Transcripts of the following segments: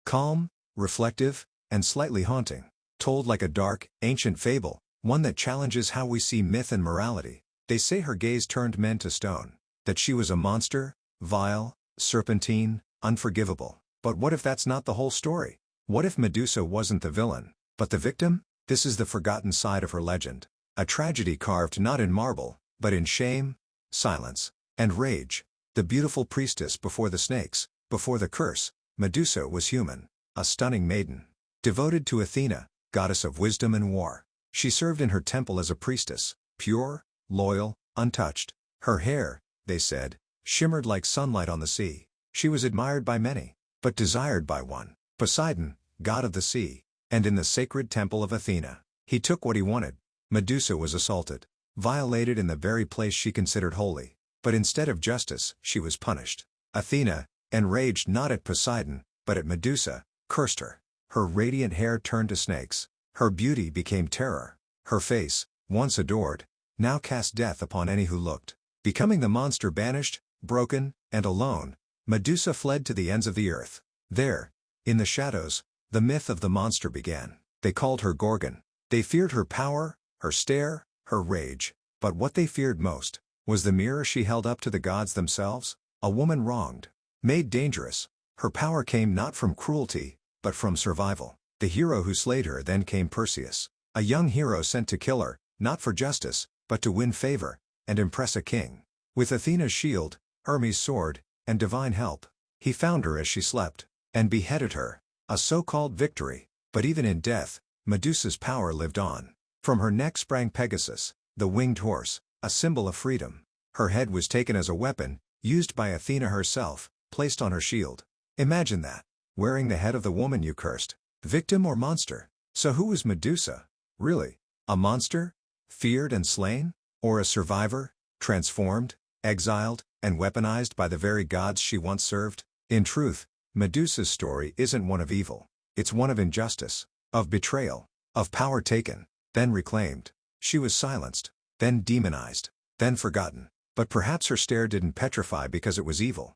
Calm, reflective, and slightly haunting. Told like a dark, ancient fable, one that challenges how we see myth and morality. They say her gaze turned men to stone. That she was a monster, vile, serpentine, unforgivable. But what if that's not the whole story? What if Medusa wasn't the villain, but the victim? This is the forgotten side of her legend. A tragedy carved not in marble, but in shame, silence, and rage. The beautiful priestess before the snakes, before the curse, Medusa was human, a stunning maiden. Devoted to Athena, goddess of wisdom and war. She served in her temple as a priestess, pure, loyal, untouched. Her hair, they said, shimmered like sunlight on the sea. She was admired by many, but desired by one, Poseidon, god of the sea. And in the sacred temple of Athena, he took what he wanted. Medusa was assaulted, violated in the very place she considered holy. But instead of justice, she was punished. Athena, enraged not at Poseidon, but at Medusa, cursed her. Her radiant hair turned to snakes. Her beauty became terror. Her face, once adored, now cast death upon any who looked. Becoming the monster banished, broken, and alone, Medusa fled to the ends of the earth. There, in the shadows, the myth of the monster began. They called her Gorgon. They feared her power, her stare, her rage. But what they feared most was the mirror she held up to the gods themselves. A woman wronged, made dangerous. Her power came not from cruelty, but from survival. The hero who slayed her then came Perseus, a young hero sent to kill her, not for justice, but to win favor, and impress a king. With Athena's shield, Hermes' sword, and divine help, he found her as she slept, and beheaded her. A so-called victory, but even in death, Medusa's power lived on. From her neck sprang Pegasus, the winged horse, a symbol of freedom. Her head was taken as a weapon, used by Athena herself, placed on her shield. Imagine that, wearing the head of the woman you cursed. Victim or monster? So who was Medusa? Really? A monster? Feared and slain? Or a survivor? Transformed, exiled, and weaponized by the very gods she once served? In truth, Medusa's story isn't one of evil. It's one of injustice, of betrayal, of power taken, then reclaimed. She was silenced, then demonized, then forgotten. But perhaps her stare didn't petrify because it was evil.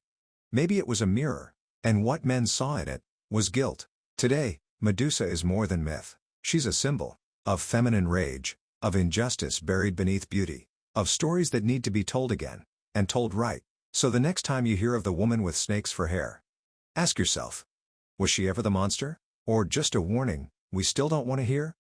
Maybe it was a mirror, and what men saw in it was guilt. Today, Medusa is more than myth. She's a symbol of feminine rage, of injustice buried beneath beauty, of stories that need to be told again, and told right. So the next time you hear of the woman with snakes for hair, ask yourself, was she ever the monster? Or just a warning we still don't want to hear?